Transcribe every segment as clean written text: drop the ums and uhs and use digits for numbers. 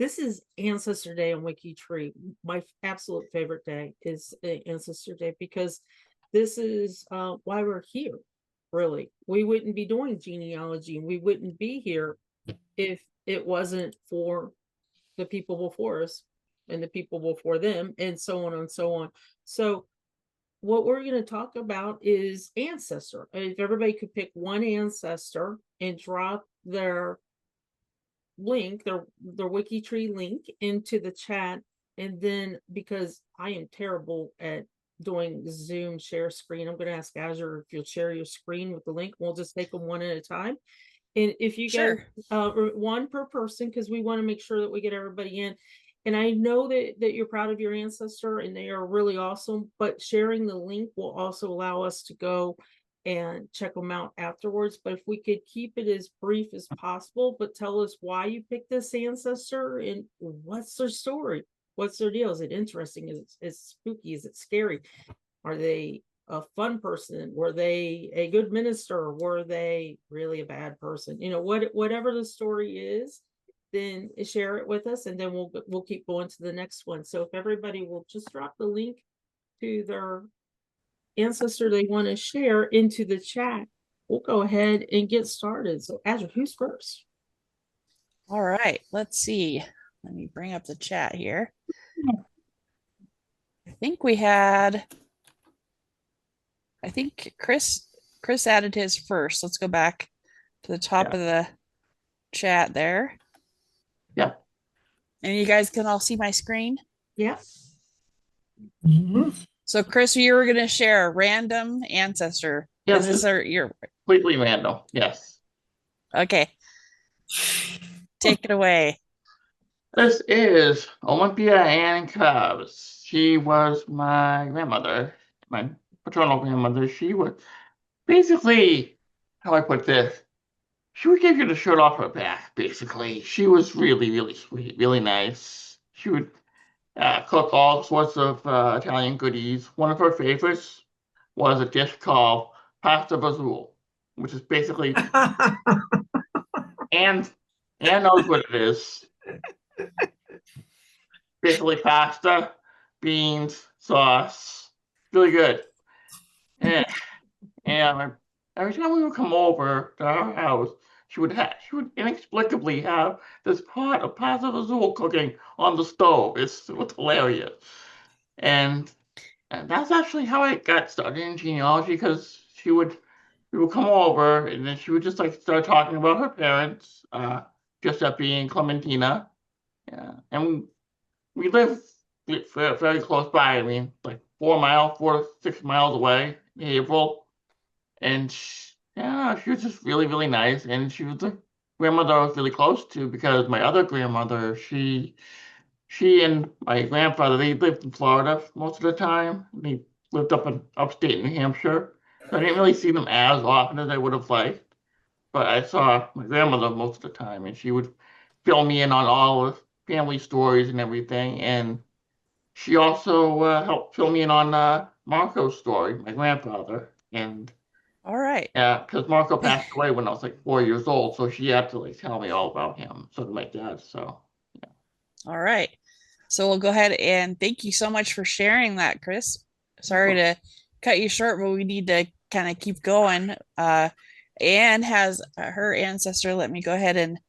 this is Ancestor Day on WikiTree. My absolute favorite day is Ancestor Day because this is why we're here. Really, we wouldn't be doing genealogy, and we wouldn't be here if it wasn't for the people before us and the people before them, and so on and so on. So what we're going to talk about is Ancestor. If everybody could pick one ancestor and drop their link, their WikiTree link into the chat, and then because I am terrible at doing Zoom share screen, I'm going to ask Azure if you'll share your screen with the link. We'll just take them one at a time. And if you guys, one per person, because we want to make sure that we get everybody in. And I know that you're proud of your ancestor and they are really awesome, but sharing the link will also allow us to go and check them out afterwards. But if we could keep it as brief as possible, but tell us why you picked this ancestor and what's their story, what's their deal? Is it interesting? Is it spooky? Is it scary? Are they a fun person? Were they a good minister? Were they really a bad person? You know, whatever the story is, then share it with us, and then we'll keep going to the next one. So if everybody will just drop the link to their ancestor they want to share into the chat, we'll go ahead and get started. So Azure, who's first? All right, let's see. Let me bring up the chat here. I think Chris added his first. Let's go back to the top of the chat there. Yeah. And you guys can all see my screen? Yeah. So Chris, you were going to share a random ancestor. Yes. Is this your completely random? Yes. Okay. Take it away. This is Olympia Ann Cobbs. She was my grandmother, my paternal grandmother. She was basically, how do I put this? She would give you the shirt off her back, basically. She was really, really sweet, really nice. She would cook all sorts of Italian goodies. One of her favorites was a dish called pasta bazool, which is basically, and knows what it is. Basically pasta, beans, sauce, really good. And every time we would come over to our house, she would inexplicably have this pot of pasta fazool cooking on the stove. It was hilarious. And that's actually how I got started in genealogy, because we would come over and then she would just like start talking about her parents, Giuseppe and Clementina. Yeah. And we live very close by. I mean, like 4 to 6 miles away in April. And she was just really, really nice. And she was the grandmother I was really close to, because my other grandmother, she and my grandfather, they lived in Florida most of the time. They lived up in upstate New Hampshire. So I didn't really see them as often as I would have liked. But I saw my grandmother most of the time, and she would fill me in on all the family stories and everything. And she also helped fill me in on Marco's story, my grandfather. And all right. Yeah, because Marco passed away when I was like 4 years old, so she had to like tell me all about him. So did my dad. So yeah. All right. So we'll go ahead and thank you so much for sharing that, Chris. Sorry to cut you short, but we need to kind of keep going. Anne has her ancestor. Let me go ahead and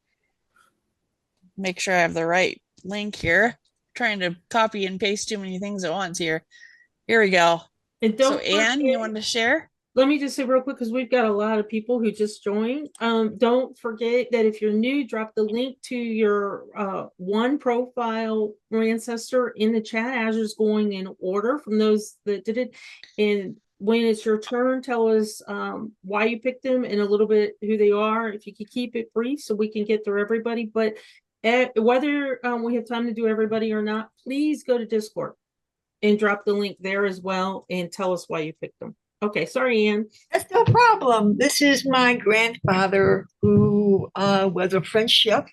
make sure I have the right link here. I'm trying to copy and paste too many things at once here. Here we go. And so Anne, you want to share? Let me just say real quick, because we've got a lot of people who just joined. Don't forget that if you're new, drop the link to your one profile ancestor in the chat. Azure's going in order from those that did it. And when it's your turn, tell us why you picked them and a little bit who they are. If you could keep it brief so we can get through everybody. But whether we have time to do everybody or not, please go to Discord and drop the link there as well and tell us why you picked them. Okay, sorry, Anne. That's no problem. This is my grandfather, who was a French chef.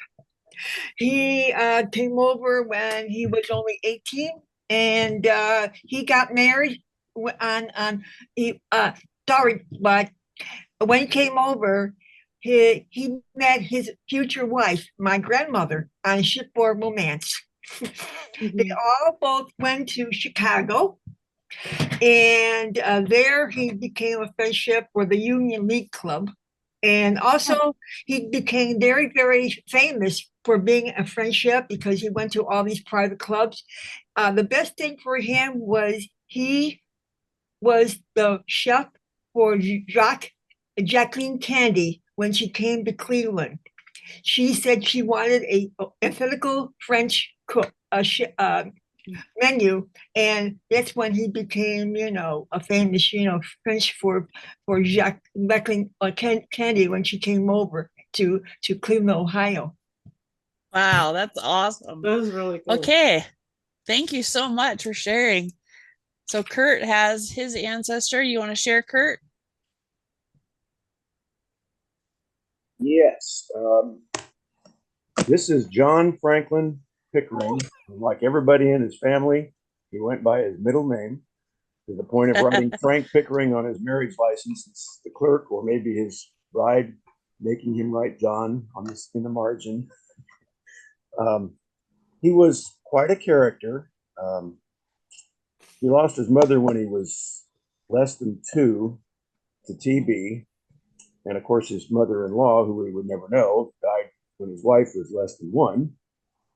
He came over when he was only 18, and he got married but when he came over, he met his future wife, my grandmother, on shipboard romance. They all both went to Chicago, and there he became a friendship with the Union League Club. And also, he became very, very famous for being a friendship because he went to all these private clubs. The best thing for him was he was the chef for Jacqueline Candy when she came to Cleveland. She said she wanted a authentic French cook menu, and that's when he became, a famous, French for Jacqueline Candy when she came over to Cleveland, Ohio. Wow, that's awesome. That was really cool. Okay, thank you so much for sharing. So Kurt has his ancestor. You want to share, Kurt? Yes. This is John Franklin Pickering. Like everybody in his family, he went by his middle name to the point of writing Frank Pickering on his marriage license. It's the clerk or maybe his bride making him write John on this in the margin. He was quite a character. He lost his mother when he was less than 2 to TB. And of course, his mother-in-law, who we would never know, died when his wife was less than 1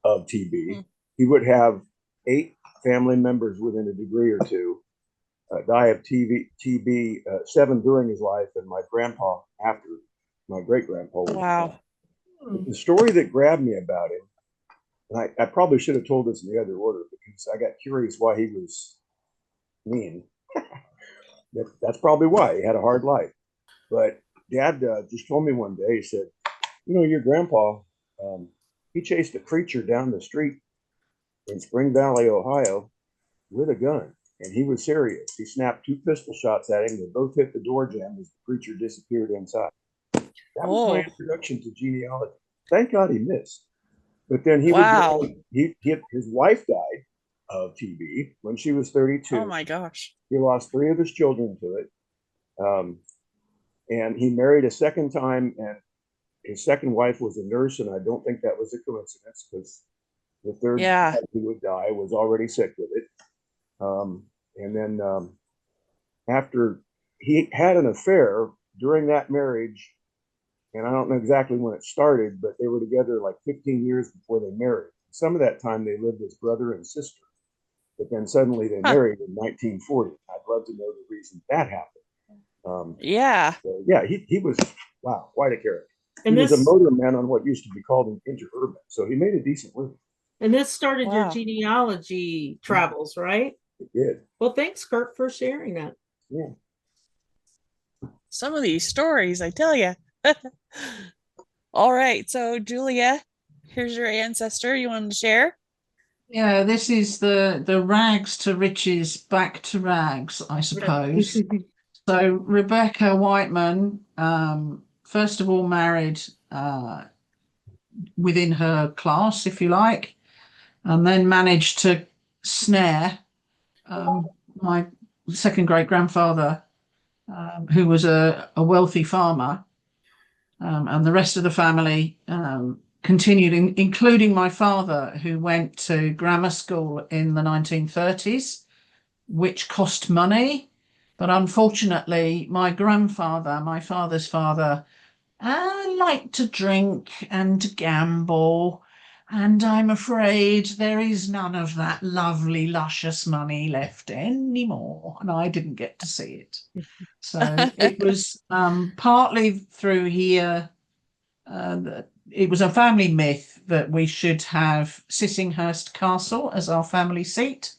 of TB. He would have 8 family members within a degree or 2 die of TB, 7 during his life, and my grandpa after my great-grandpa. Wow. The story that grabbed me about him, and I probably should have told this in the other order because I got curious why he was mean. That's probably why. He had a hard life. But Dad just told me one day, he said, your grandpa, he chased a preacher down the street in Spring Valley, Ohio, with a gun. And he was serious. He snapped 2 pistol shots at him. They both hit the door jamb as the preacher disappeared inside. That was my introduction to genealogy. Thank God he missed. But then he his wife died of TB when she was 32. Oh my gosh. He lost 3 of his children to it. And he married a second time, and his second wife was a nurse, and I don't think that was a coincidence because the third wife who would die was already sick with it. And then after he had an affair during that marriage, and I don't know exactly when it started, but they were together like 15 years before they married. Some of that time they lived as brother and sister, but then suddenly they married in 1940. I'd love to know the reason that happened. So, he was, wow, quite a character. And he was a motorman on what used to be called an interurban, so he made a decent living. And this started your genealogy travels, right? It did. Well, thanks, Kurt, for sharing that. Yeah. Some of these stories, I tell you. All right, so Julia, here's your ancestor. You want to share? Yeah, this is the rags to riches, back to rags, I suppose. So Rebecca Whiteman, first of all, married within her class, if you like, and then managed to snare my second great grandfather, who was a wealthy farmer, and the rest of the family continued, including my father, who went to grammar school in the 1930s, which cost money. But unfortunately, my grandfather, my father's father, liked to drink and to gamble. And I'm afraid there is none of that lovely, luscious money left anymore. And I didn't get to see it. So it was partly through here. It was a family myth that we should have Sissinghurst Castle as our family seat.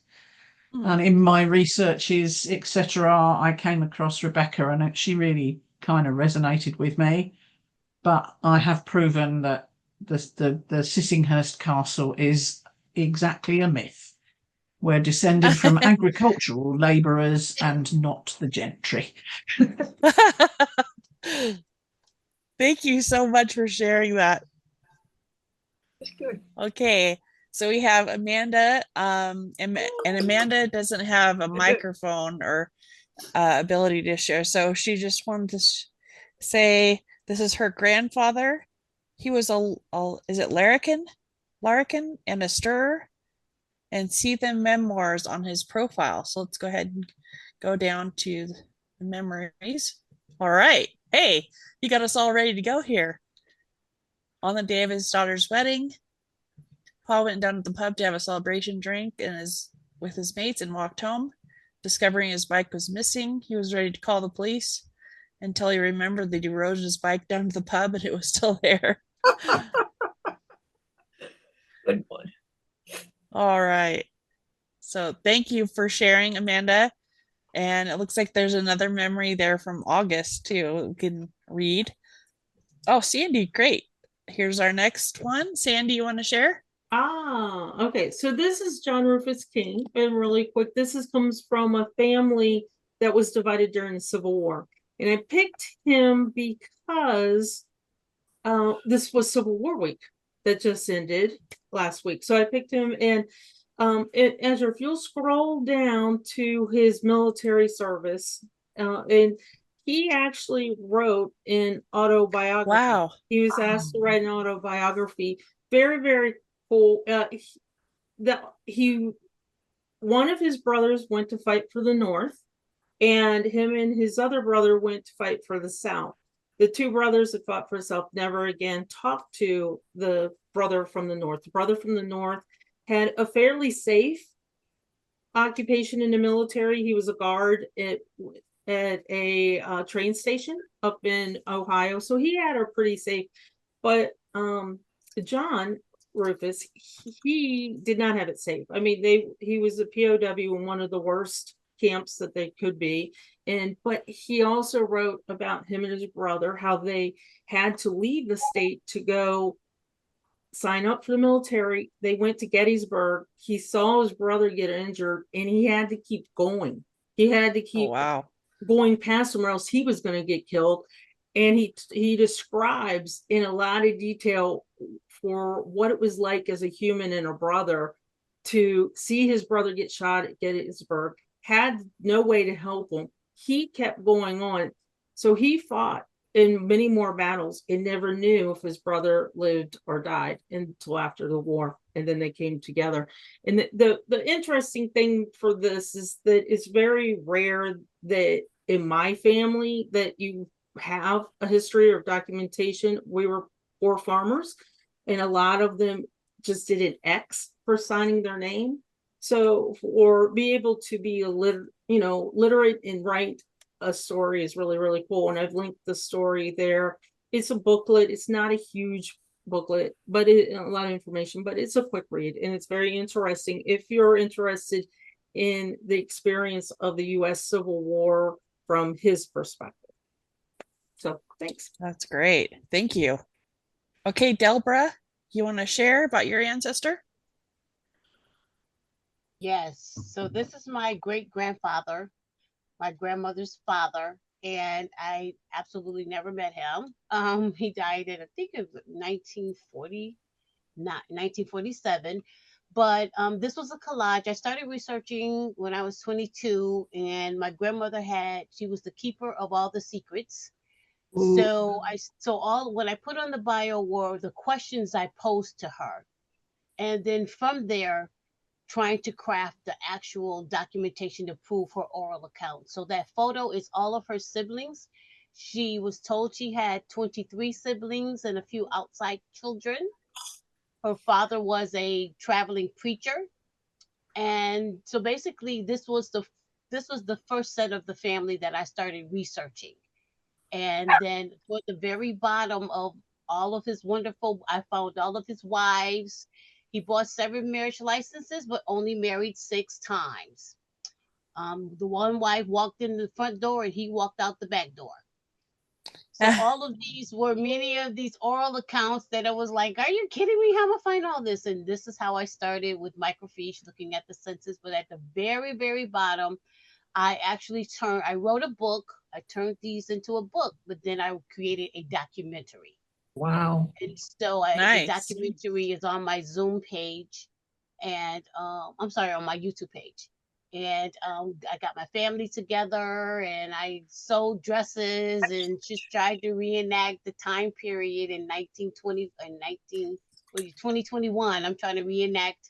And in my researches, etc., I came across Rebecca, and she really kind of resonated with me. But I have proven that the Sissinghurst Castle is exactly a myth. We're descended from agricultural labourers and not the gentry. Thank you so much for sharing that. That's good. Okay, so we have Amanda, and Amanda doesn't have a microphone or ability to share, so she just wanted to say This is her grandfather. He was is it Larrikin and a stirrer, and see the memoirs on his profile. So let's go ahead and go down to the memories. All right. Hey, you got us all ready to go here. On the day of his daughter's wedding, Paul went down to the pub to have a celebration drink with his mates and walked home. Discovering his bike was missing, he was ready to call the police until he remembered that he rode his bike down to the pub and it was still there. Good one. All right. So thank you for sharing, Amanda. And it looks like there's another memory there from August too. We can read. Oh, Sandy, great. Here's our next one. Sandy, you want to share? Okay. So this is John Rufus King, and really quick, comes from a family that was divided during the Civil War. And I picked him because this was Civil War week that just ended last week. So I picked him, and if you'll scroll down to his military service, and he actually wrote an autobiography. Wow. He was asked to write an autobiography. Very, very cool. One of his brothers went to fight for the North, and him and his other brother went to fight for the South. The two brothers that fought for the South never again talked to the brother from the North. The brother from the North had a fairly safe occupation in the military. He was a guard at a train station up in Ohio, so he had a pretty safe. But John Rufus, he did not have it safe. I mean, he was a POW in one of the worst camps that they could be. But he also wrote about him and his brother, how they had to leave the state to go sign up for the military. They went to Gettysburg. He saw his brother get injured, and he had to keep going. He had to keep going past him, or else he was going to get killed. And he describes in a lot of detail for what it was like as a human and a brother to see his brother get shot at Gettysburg, had no way to help him. He kept going on. So he fought in many more battles and never knew if his brother lived or died until after the war. And then they came together. And the interesting thing for this is that it's very rare that in my family that you have a history or documentation. We were poor farmers, and a lot of them just did an X for signing their name. So for be able to be literate and write a story is really, really cool. And I've linked the story there. It's a booklet. It's not a huge booklet, but a lot of information, but it's a quick read, and it's very interesting if you're interested in the experience of the U.S. Civil War from his perspective. So thanks. That's great. Thank you. Okay, Delbra, you want to share about your ancestor? Yes. So this is my great grandfather, my grandmother's father, and I absolutely never met him. He died in, I think it was 1947. But this was a collage. I started researching when I was 22, and my grandmother she was the keeper of all the secrets. Ooh. So when I put on the bio were the questions I posed to her. And then from there, trying to craft the actual documentation to prove her oral account. So that photo is all of her siblings. She was told she had 23 siblings and a few outside children. Her father was a traveling preacher. And so basically this was the first set of the family that I started researching. And then toward the very bottom of all of his I found all of his wives. He bought 7 marriage licenses, but only married 6 times. The one wife walked in the front door and he walked out the back door. So all of these were many of these oral accounts that I was like, are you kidding me? How am I find all this? And this is how I started with microfiche, looking at the census. But at the very, very bottom, I wrote a book. I turned these into a book, but then I created a documentary. Wow. And so Nice. the documentary is on my Zoom page and on my YouTube page. And I got my family together and I sewed dresses and just tried to reenact the time period in 2021. I'm trying to reenact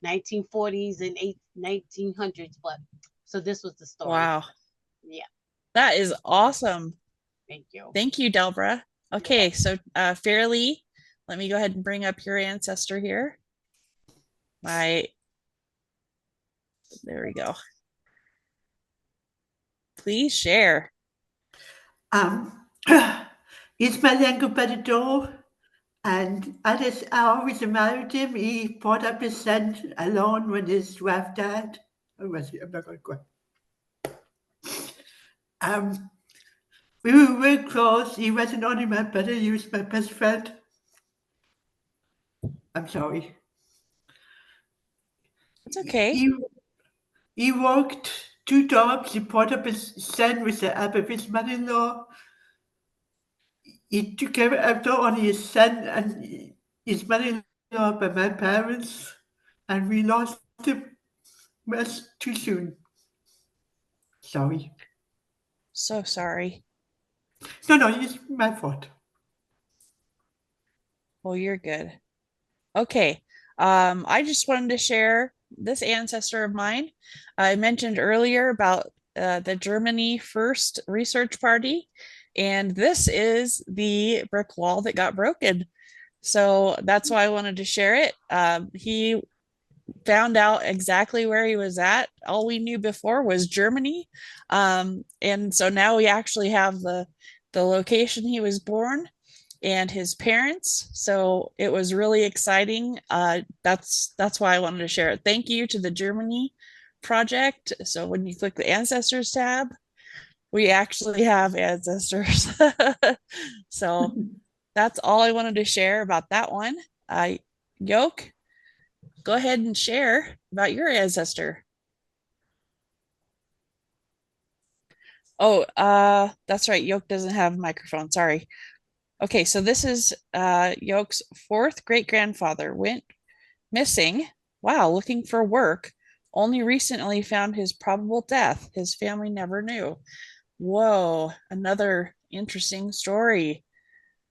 1940s and 1900s, but so this was the story. Wow. Yeah. That is awesome. Thank you. Thank you, Delbra. Okay, so Fairly, let me go ahead and bring up your ancestor here. There we go. Please share. He's my younger brother Joe, and I always admired him. He brought up his son alone when his wife died. Or was he? I'm not going to go. We were very close. He wasn't only my brother, he was my best friend. I'm sorry. It's okay. He worked 2 jobs. He brought up his son with the help of his mother-in-law. He took care of not only his son and his mother-in-law, but my parents, and we lost him much too soon. Sorry. So sorry. No, it's my fault. Well, you're good. Okay. I just wanted to share this ancestor of mine. I mentioned earlier about the Germany first research party, and this is the brick wall that got broken. So that's why I wanted to share it. He found out exactly where he was at. All we knew before was Germany. And so now we actually have the location he was born and his parents. So it was really exciting. That's why I wanted to share it. Thank you to the Germany project. So when you click the Ancestors tab, we actually have ancestors. So that's all I wanted to share about that one. Yoke, go ahead and share about your ancestor. Oh, that's right. Yoke doesn't have a microphone. Sorry. Okay, so this is Yoke's 4th great-grandfather. Went missing. Wow, looking for work. Only recently found his probable death. His family never knew. Whoa, another interesting story.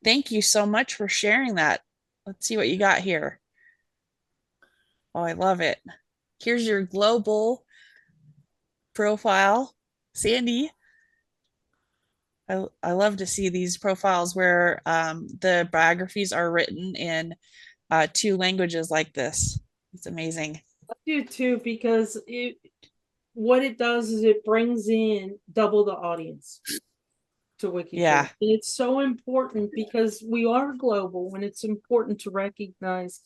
Thank you so much for sharing that. Let's see what you got here. Oh, I love it. Here's your global profile. Sandy, I love to see these profiles where the biographies are written in 2 languages like this. It's amazing. I do too, because what it does is it brings in double the audience to WikiTree. Yeah. And it's so important because we are global, and it's important to recognize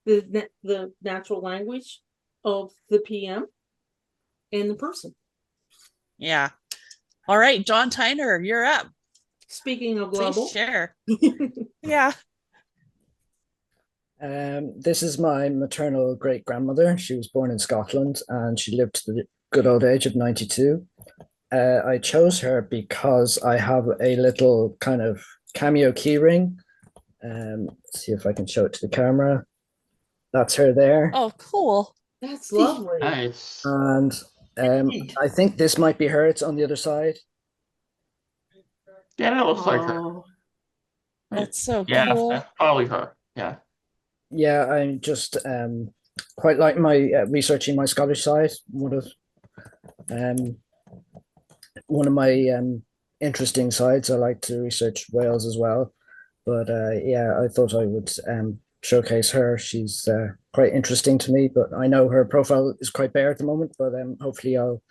the natural language of the PM and the person. Yeah. All right, John Tyner, you're up. Speaking of global. Please share. Yeah. This is my maternal great grandmother. She was born in Scotland and she lived to the good old age of 92. I chose her because I have a little kind of cameo keyring. See if I can show it to the camera. That's her there. Oh, cool. That's lovely. Nice. And I think this might be her. It's on the other side. Yeah, that looks like her. Oh, That's so Yeah, cool. that's probably her. Yeah. Yeah, I'm just quite like my researching my Scottish side. One of my interesting sides. I like to research Wales as well. But yeah, I thought I would showcase her. She's quite interesting to me, but I know her profile is quite bare at the moment, but hopefully I'll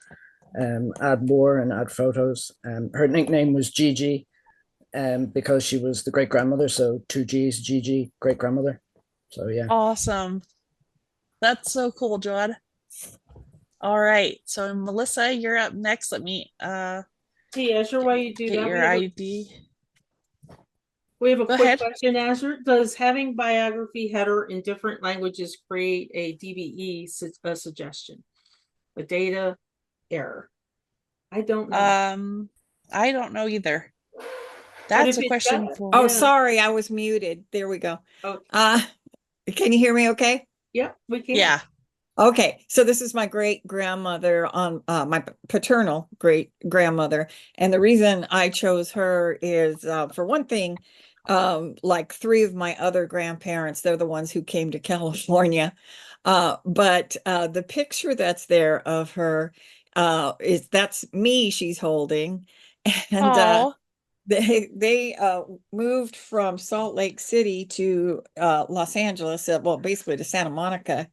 add more and add photos. Her nickname was Gigi because she was the great grandmother, so 2 G's, Gigi, great grandmother. So yeah. Awesome. That's so cool, John. All right, so Melissa, you're up next. Let me hey, Azure, while you do get that, your ID. we have a Go quick ahead. question, Azure. Does having biography header in different languages create a DBE suggestion? A data error? I don't know. I don't know either. But That's if a it question does- for Oh, Yeah. sorry, I was muted. There we go. Oh, Can you hear me okay? yeah, we can. yeah. Okay, so this is my great grandmother on my paternal great grandmother, and the reason I chose her is for one thing, like three of my other grandparents, they're the ones who came to California. But the picture that's there of her is that's me she's holding, and Oh, they moved from Salt Lake City to Los Angeles, well, basically to Santa Monica,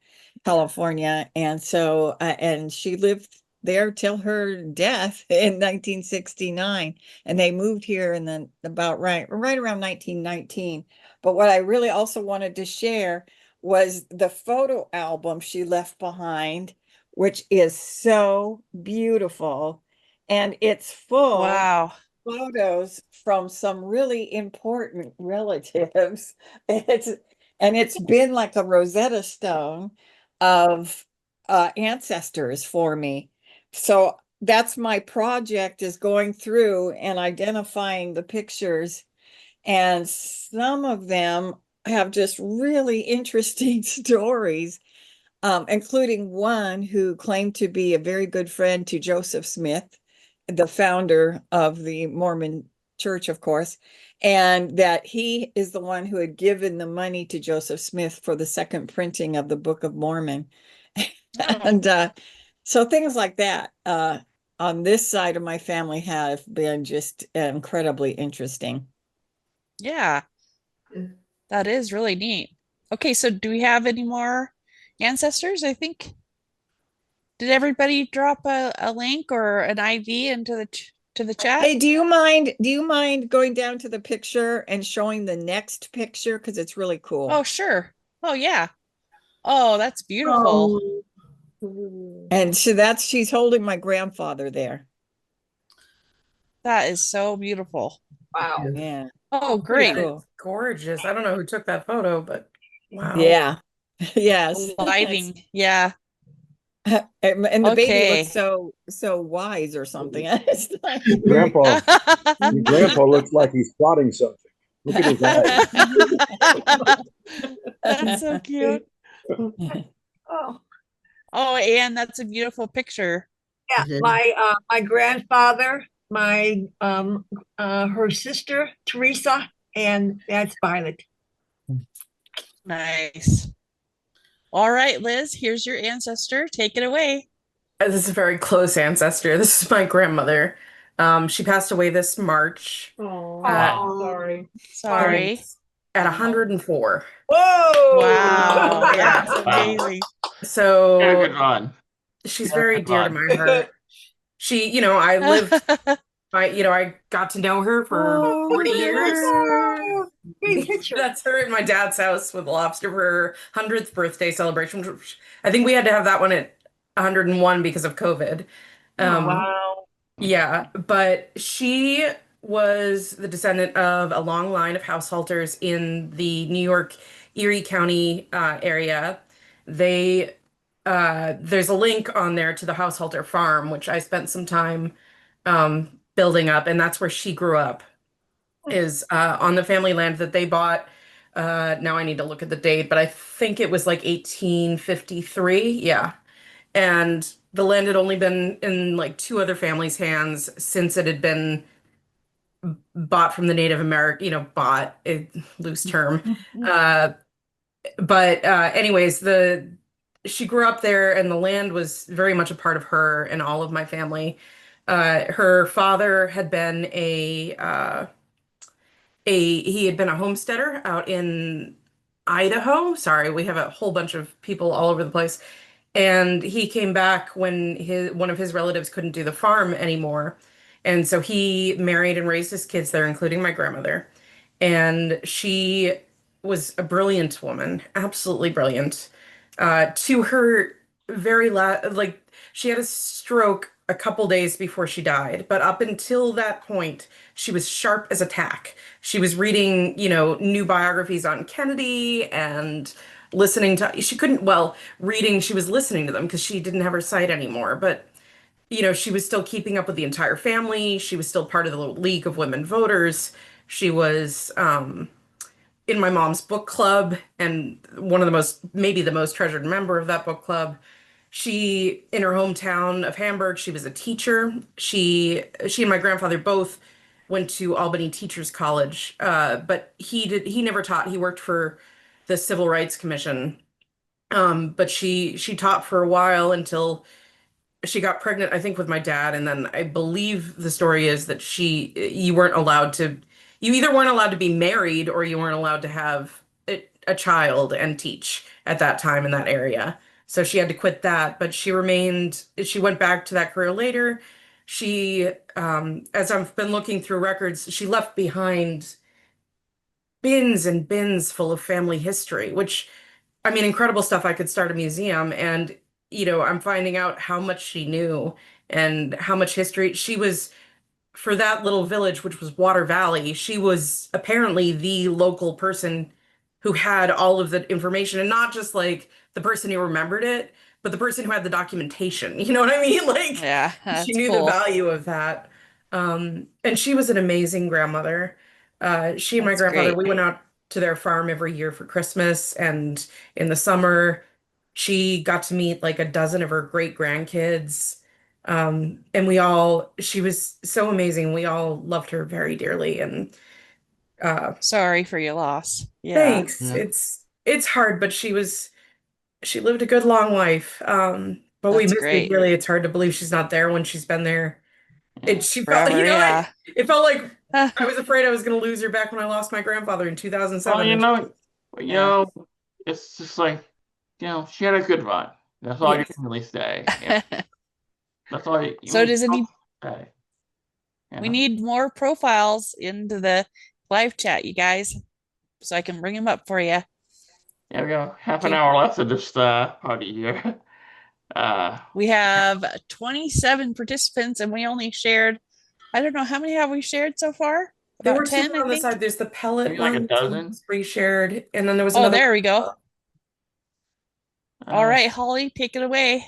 California, and so and she lived there till her death in 1969, and they moved here and then about right around 1919. But what I really also wanted to share was the photo album she left behind, which is so beautiful, and it's full wow. photos from some really important relatives. It's and it's been like a Rosetta Stone of ancestors for me. So that's my project, is going through and identifying the pictures, and some of them have just really interesting stories, including one who claimed to be a very good friend to Joseph Smith, the founder of the Mormon Church, of course, and that he is the one who had given the money to Joseph Smith for the second printing of the Book of Mormon. Oh, And so things like that on this side of my family have been just incredibly interesting. yeah, that is really neat. Okay, so do we have any more ancestors? I think did everybody drop a link or an IV into to the chat? Hey, do you mind going down to the picture and showing the next picture? Because it's really cool. Oh, sure. Oh, yeah. Oh, that's beautiful. And so she's holding my grandfather there. That is so beautiful. Wow. Yeah. Oh, Pretty great. cool. Gorgeous. I don't know who took that photo, but wow. Yeah. Yes. Lighting. Yeah. And the baby looks Okay. so wise or something. It's like Your very your grandpa looks like he's plotting something. Look at his eyes. That's so cute. Oh, Oh, and that's a beautiful picture. yeah. My grandfather, my her sister Teresa, and that's Violet. Nice. All right, Liz, here's your ancestor. Take it away. This is a very close ancestor. This is my grandmother. She passed away this March Oh, at, sorry. Sorry. at 104. Whoa! Wow, Yeah. that's Wow. amazing. Very So good run. she's Very very good dear to run. my heart. She, I lived, I got to know her for 40 years. Oh, great picture. That's her at my dad's house with lobster for her 100th birthday celebration, which I think we had to have that one at 101 because of COVID. Wow. Yeah, but she was the descendant of a long line of householters in the New York Erie County area. They there's a link on there to the householder farm, which I spent some time building up, and that's where she grew up, is on the family land that they bought. Now I need to look at the date, but I think it was like 1853. Yeah. And the land had only been in like two other families' hands since it had been bought from the Native American, bought, a loose term. But anyways, the she grew up there and the land was very much a part of her and all of my family. Her father had been he had been a homesteader out in Idaho. Sorry, we have a whole bunch of people all over the place. And he came back when one of his relatives couldn't do the farm anymore. And so he married and raised his kids there, including my grandmother. And she was a brilliant woman, absolutely brilliant. To her very like she had a stroke a couple days before she died, but up until that point, she was sharp as a tack. She was reading, new biographies on Kennedy and listening to, she couldn't, well, reading, she was listening to them because she didn't have her sight anymore. But, she was still keeping up with the entire family. She was still part of the League of Women Voters. She was, in my mom's book club and one of the most, maybe the most treasured member of that book club. She, in her hometown of Hamburg, she was a teacher. She and my grandfather both went to Albany Teachers College, but he never taught. He worked for the Civil Rights Commission. But she taught for a while until she got pregnant, I think, with my dad, and then I believe the story is that you weren't allowed to, you either weren't allowed to be married or you weren't allowed to have a child and teach at that time in that area. So she had to quit that, but she went back to that career later. She, as I've been looking through records, she left behind bins and bins full of family history, which, I mean, incredible stuff. I could start a museum and, I'm finding out how much she knew and how much history she was for that little village, which was Water Valley. She was apparently the local person who had all of the information, and not just like the person who remembered it, but the person who had the documentation. You know what I mean? Like, Yeah, she that's knew the cool. value of that. And she was an amazing grandmother. She and my That's grandfather, great. we went out to their farm every year for Christmas, and in the summer, she got to meet like a dozen of her great grandkids. And she was so amazing. We all loved her very dearly. And Sorry for your loss. Yeah. thanks. Yeah. It's hard, but she lived a good long life. But we That's miss her great. dearly. It's hard to believe she's not there when she's been there. She felt, Forever, yeah. it felt like I was afraid I was going to lose her back when I lost my grandfather in 2007. Well, Yeah. it's just like, she had a good run. That's all you Yes. can really say. That's all you So does it need, say. we need more profiles into the live chat, you guys, so I can bring them up for you. Yeah, we got half an Okay. hour left of this party here. We have 27 participants and we only shared, I don't know, how many have we shared so far? There About were 10, two I on the think. side. There's the pellet Maybe like a one, dozen. pre-shared, and then there was Oh, another. there we go. All Uh, right, Holly, take it away.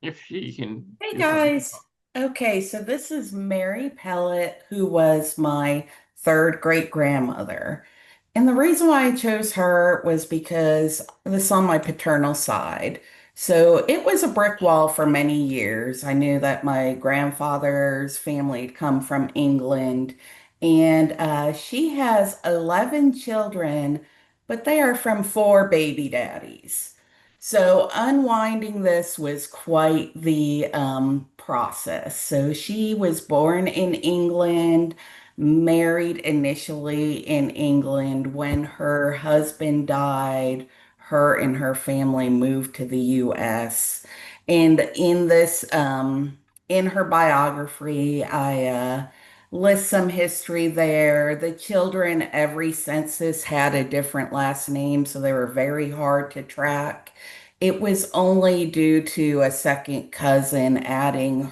If she can. Hey do guys. something. Okay, so this is Mary Pellet, who was my third great grandmother. And the reason why I chose her was because this is on my paternal side. So it was a brick wall for many years. I knew that my grandfather's family had come from England, and she has 11 children, but they are from four baby daddies. So unwinding this was quite the process. So she was born in England, married initially in England. When her husband died, her and her family moved to the US. And in her biography, I list some history there. The children, every census had a different last name, so they were very hard to track. It was only due to a second cousin adding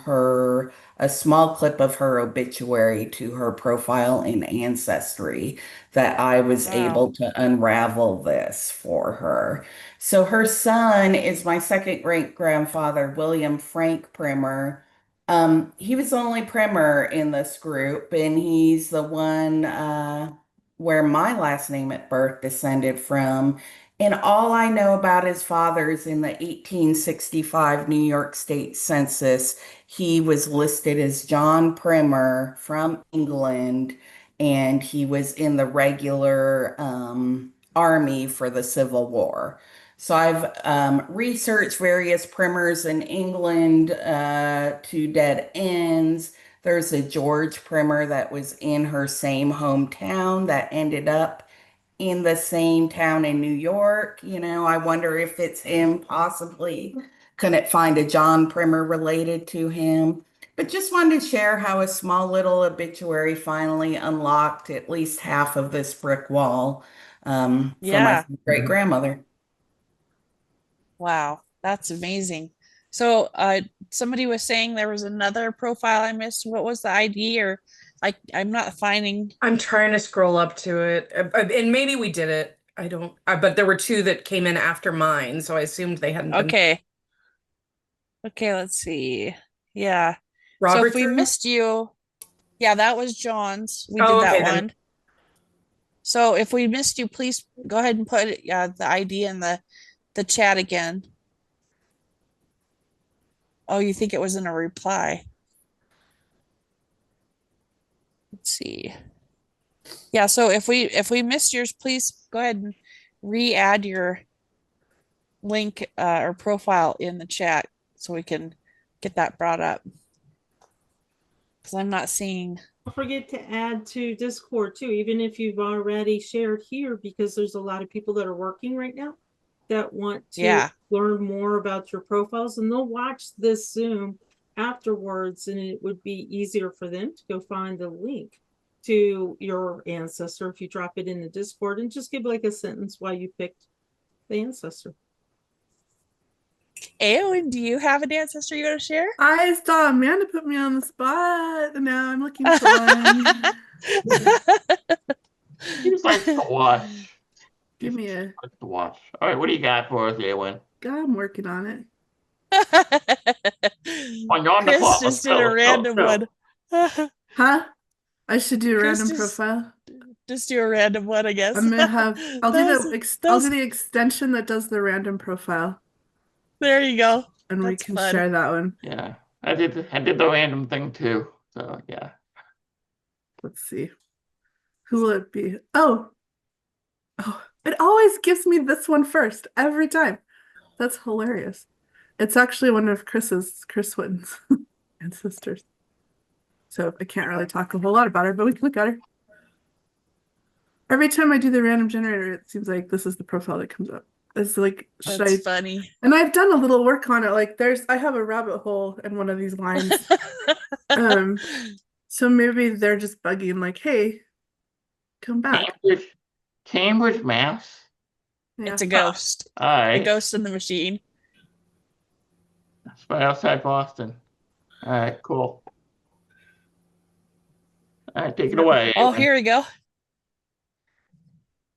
a small clip of her obituary to her profile in Ancestry that I was Wow. able to unravel this for her. So her son is my second great grandfather, William Frank Primer. He was the only primer in this group, and he's the one where my last name at birth descended from. And all I know about his father is in the 1865 New York State Census, he was listed as John Primer from England, and he was in the regular army for the Civil War. So I've researched various primers in England to dead ends. There's a George Primer that was in her same hometown that ended up in the same town in New York. I wonder if it's him possibly. Couldn't find a John Primer related to him. But just wanted to share how a small little obituary finally unlocked at least half of this brick wall for Yeah. my great grandmother. Wow, that's amazing. So somebody was saying there was another profile I missed. What was the ID? Or I'm not finding. I'm trying to scroll up to it, and maybe we did it. I don't, but there were two that came in after mine, so I assumed they hadn't been. Okay, let's see. Yeah. So Robert's if we room? missed you, yeah, that was John's. We Oh, did that okay, then. one. So if we missed you, please go ahead and put the ID in the chat again. Oh, you think it was in a reply? Let's see. Yeah, so if we missed yours, please go ahead and re-add your link or profile in the chat so we can get that brought up. Because I'm not seeing. Don't forget to add to Discord too, even if you've already shared here, because there's a lot of people that are working right now that want to learn more about your profiles, and they'll watch this Zoom afterwards, and it would be easier for them to go find the link to your ancestor if you drop it in the Discord and just give like a sentence why you picked the ancestor. Eowyn, do you have an ancestor you want to share? I saw Amanda put me on the spot, and now I'm looking for one. He just likes to watch. Give me a. Likes to watch. All right, what do you got for us, Eowyn? God, I'm working on it. On your Chris just did a random one. Huh? I should do a Chris random profile. Just do a random one, I guess. I'm gonna have. I'll do the extension that does the random profile. There you go. And we can share that one. Yeah, I did the random thing too. So yeah. Let's see. Who will it be? Oh, it always gives me this one first every time. That's hilarious. It's actually one of Chris Whitten's ancestors. So I can't really talk a whole lot about her, but we can look at her. Every time I do the random generator, it seems like this is the profile that comes up. It's like, that's funny. And I've done a little work on it. Like I have a rabbit hole in one of these lines. So maybe they're just bugging, like, hey, come back. Cambridge, Mass. Yeah. It's a ghost. All right. A ghost in the machine. That's right outside Boston. All right, cool. All right, take it away. Oh, here we go.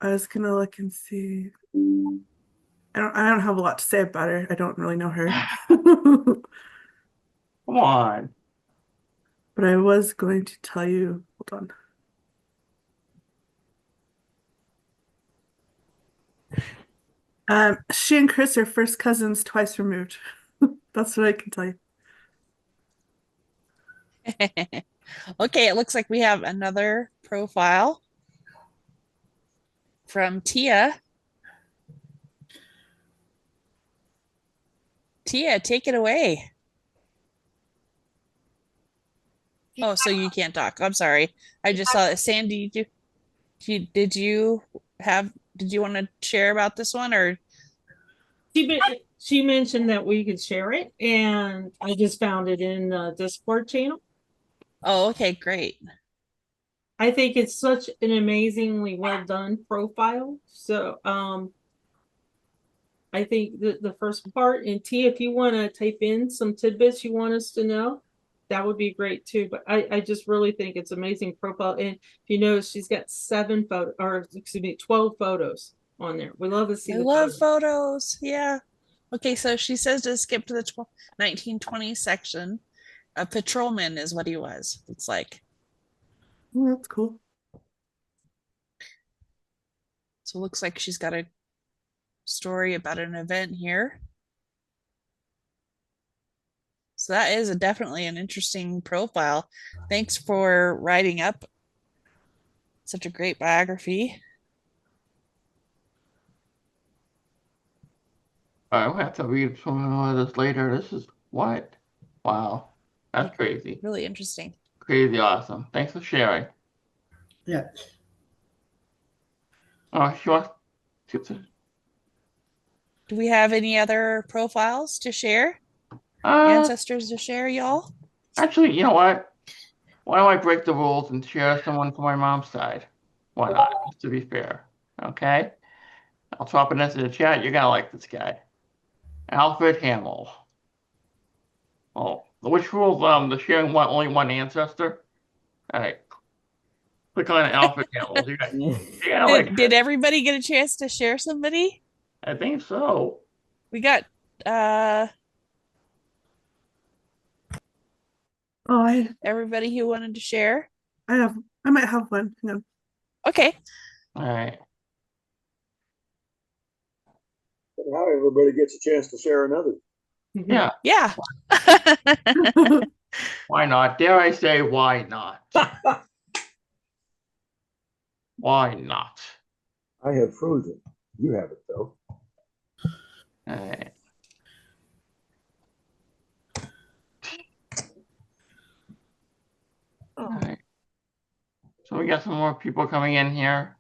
I was gonna look and see. I don't have a lot to say about her. I don't really know her. Come on. But I was going to tell you, hold on. She and Chris are first cousins twice removed. That's what I can tell you. Okay, it looks like we have another profile from Tia. Tia, take it away. Oh, so you can't talk. I'm sorry. I just saw that. Sandy, did you want to share about this one, or? She mentioned that we could share it, and I just found it in the Discord channel. Oh, okay, great. I think it's such an amazingly well done profile. So I think the first part, and T, if you want to type in some tidbits you want us to know, that would be great too. But I just really think it's amazing profile. And if you notice, she's got 12 photos on there. We love to see I love photos. Yeah. Okay, so she says to skip to the 1920 section. A patrolman is what he was. It's like. Oh, that's cool. So it looks like she's got a story about an event here. So that is definitely an interesting profile. Thanks for writing up such a great biography. I'll have to read some of this later. This is what? Wow. That's crazy. Really interesting. Crazy awesome. Thanks for sharing. Yeah. Oh, sure. Do we have any other profiles to share? Ancestors to share, y'all? Actually, you know what? Why don't I break the rules and share someone from my mom's side? Why not? Just to be fair. Okay? I'll drop it into the chat. You're gonna like this guy. Alfred Hamill. Oh, which rules the sharing only one ancestor? All right. Click on Alfred Hamill. Did everybody get a chance to share somebody? I think so. We got everybody who wanted to share. I might have one. No. Okay. All right. But now everybody gets a chance to share another. Yeah. Yeah. Why not? Dare I say, why not? Why not? I have frozen. You have it though. All right. All right. So we got some more people coming in here.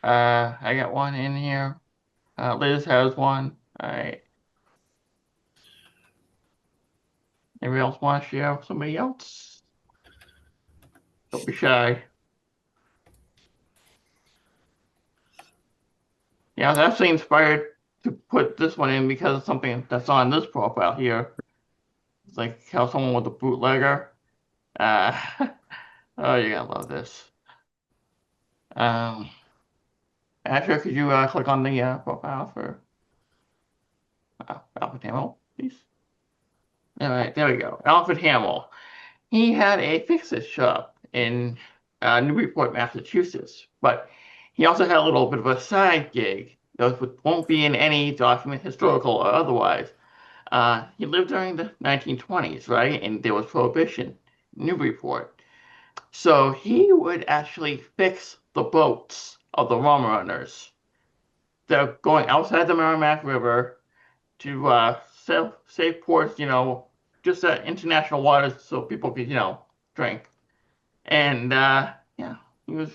I got one in here. Liz has one. All right. Anybody else want to share with somebody else? Don't be shy. Yeah, I was actually inspired to put this one in because of something that's on this profile here. It's like how someone with a bootlegger. Oh, you're gonna love this. Asher, could you click on the profile for Alfred Hamill, please? All right, there we go. Alfred Hamill. He had a fix-it shop in Newburyport, Massachusetts, but he also had a little bit of a side gig. Those won't be in any document, historical or otherwise. He lived during the 1920s, right? And there was prohibition in Newburyport. So he would actually fix the boats of the rum runners. They're going outside the Merrimack River to safe ports, just international waters so people could, drink. And yeah, he was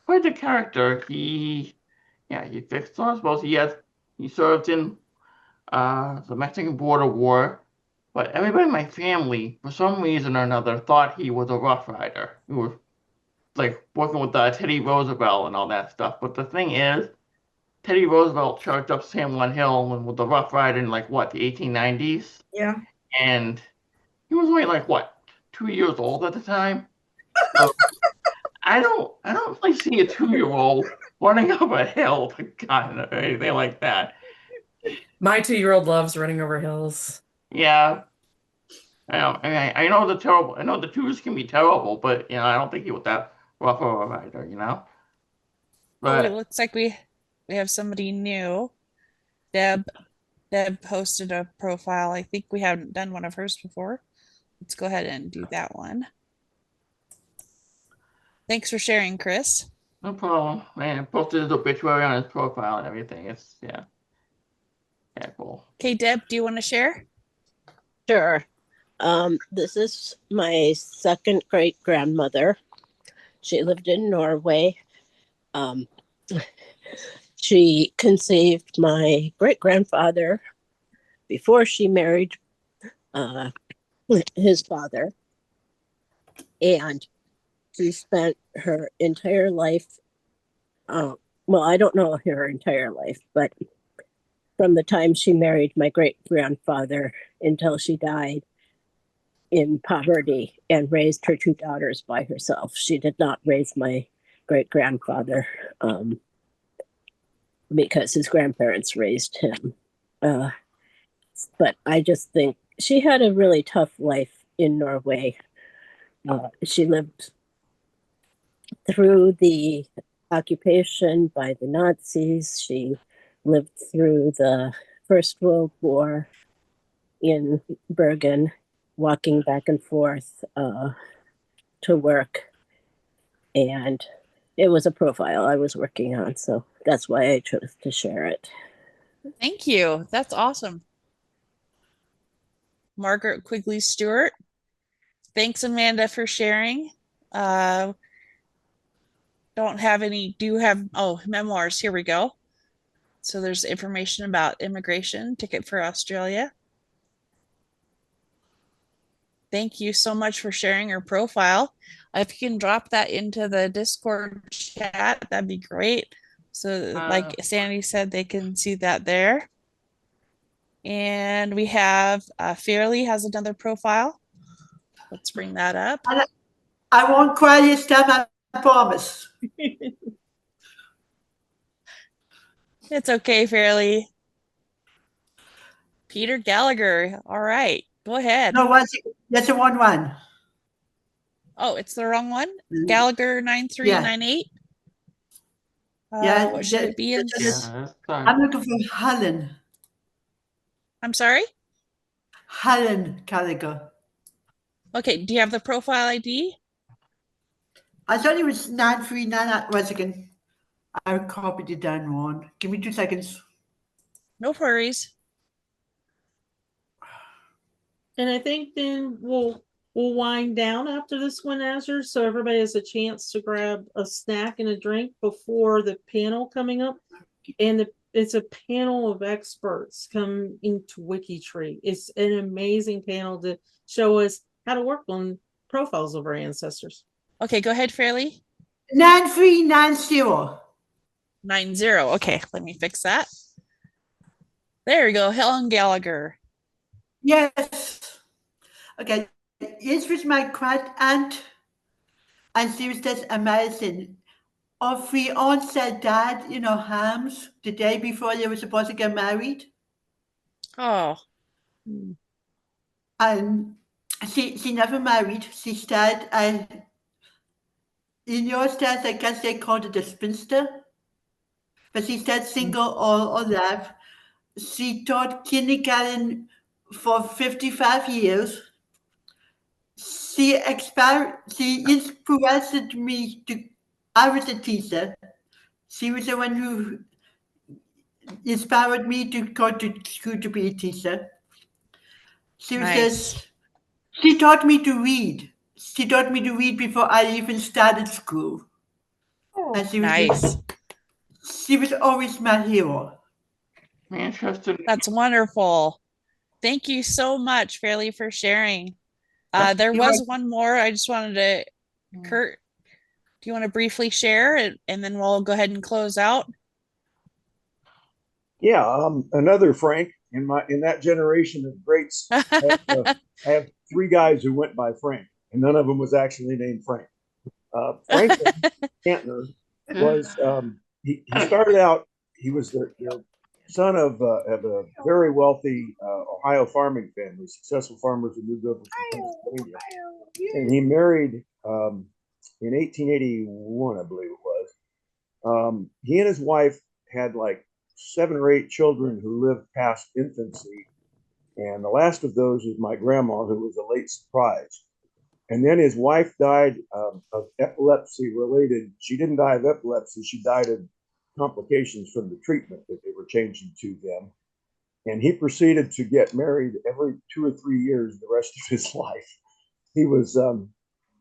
quite a character. He fixed all his boats. He served in the Mexican border war. But everybody in my family, for some reason or another, thought he was a Rough Rider. He was like working with Teddy Roosevelt and all that stuff. But the thing is, Teddy Roosevelt charged up San Juan Hill and with the Rough Rider in like what, the 1890s? Yeah. And he was only like what, 2 years old at the time. So I don't really see a 2-year-old running up a hill to gun or anything like that. My 2-year-old loves running over hills. Yeah. I know the twos can be terrible, but I don't think he was that rough of a rider, Oh, But it looks like we have somebody new. Deb posted a profile. I think we haven't done one of hers before. Let's go ahead and do that one. Thanks for sharing, Chris. no problem. Man, posted his obituary on his profile and everything. It's yeah, cool. Okay, Deb, do you want to share? Sure. This is my second great grandmother. She lived in Norway. She conceived my great grandfather before she married his father. And she spent her entire life, well, I don't know her entire life, but from the time she married my great grandfather until she died in poverty and raised her two daughters by herself. She did not raise my great grandfather because his grandparents raised him. But I just think she had a really tough life in Norway. She lived through the occupation by the Nazis. She lived through the First World War in Bergen, walking back and forth to work. And it was a profile I was working on, so that's why I chose to share it. Thank you. That's awesome. Margaret Quigley Stewart. Thanks, Amanda, for sharing. Don't have any, do have, oh, memoirs. Here we go. So there's information about immigration, ticket for Australia. Thank you so much for sharing your profile. If you can drop that into the Discord chat, that'd be great. So like Sandy said, they can see that there. And we have Fairly has another profile. Let's bring that up. I won't cry this time, I promise. It's okay, Fairly. Peter Gallagher. All right, go ahead. No, that's the wrong one. Oh, it's the wrong one? Gallagher 9398? Yeah, What should it be? Yeah, that's fine. I'm looking for Helen. I'm sorry? Helen Gallagher. Okay, do you have the profile ID? I thought it was 939. One second. I copied it down wrong. Give me 2 seconds. No worries. And I think then we'll wind down after this one, Azure, so everybody has a chance to grab a snack and a drink before the panel coming up. And it's a panel of experts come into WikiTree. It's an amazing panel to show us how to work on profiles of our ancestors. Okay, go ahead, Fairly. 9390. 90. Okay, let me fix that. There we go. Helen Gallagher. Yes. Okay. This was my great aunt, and she was just amazing. Our fiance died in our arms the day before they were supposed to get married. Oh. And she never married. She stayed, in your state, I guess they called it a spinster. But she stayed single all her life. She taught kindergarten for 55 years. She inspired me to, I was a teacher. She was the one who inspired me to go to school to be a teacher. She was just, she taught me to read. She taught me to read before I even started school. And she was she was always my hero. Manchester. That's wonderful. Thank you so much, Fairly, for sharing. There was one more. I just wanted to, Kurt, do you want to briefly share it, and then we'll go ahead and close out? Yeah, another Frank in that generation of greats. I have 3 guys who went by Frank, and none of them was actually named Frank. Frank Cantner was he started out. He was the son of a very wealthy Ohio farming family, successful farmers who moved over from Pennsylvania, and he married in 1881, I believe it was. He and his wife had like 7 or 8 children who lived past infancy, and the last of those was my grandma, who was a late surprise. And then his wife died of epilepsy related. She didn't die of epilepsy. She died of complications from the treatment that they were changing to them. And he proceeded to get married every 2 or 3 years the rest of his life. He was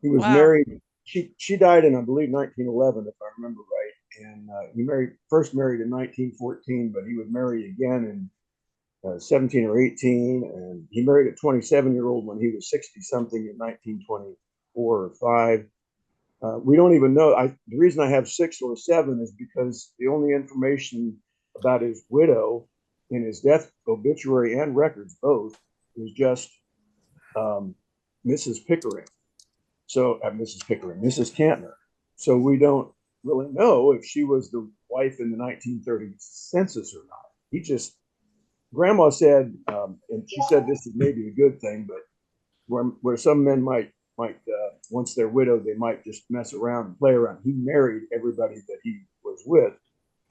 married. She died in, I believe, 1911, if I remember right. And he first married in 1914, but he would marry again in 17 or 18, and he married a 27-year-old when he was 60-something in 1924 or 5. We don't even know. The reason I have 6 or 7 is because the only information about his widow in his death obituary and records both was just Mrs. Pickering. So Mrs. Cantner. So we don't really know if she was the wife in the 1930 census or not. Grandma said, and she said this is maybe a good thing, but where some men might once they're widowed, they might just mess around and play around. He married everybody that he was with,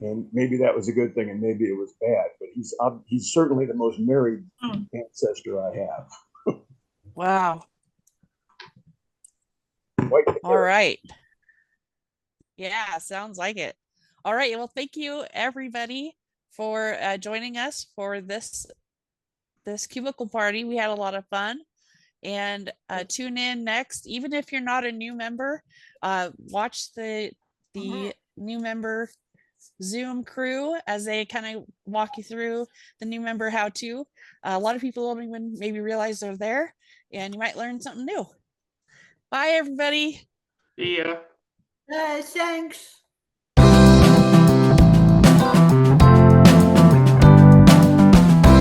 and maybe that was a good thing, and maybe it was bad. But he's certainly the most married ancestor I have. Wow. All right. Yeah, sounds like it. All right. Well, thank you everybody for joining us for this Cubicle party. We had a lot of fun, and tune in next. Even if you're not a new member, watch the new member Zoom crew as they kind of walk you through the new member how to. A lot of people don't even maybe realize they're there, and you might learn something new. Bye, everybody. See ya. Thanks.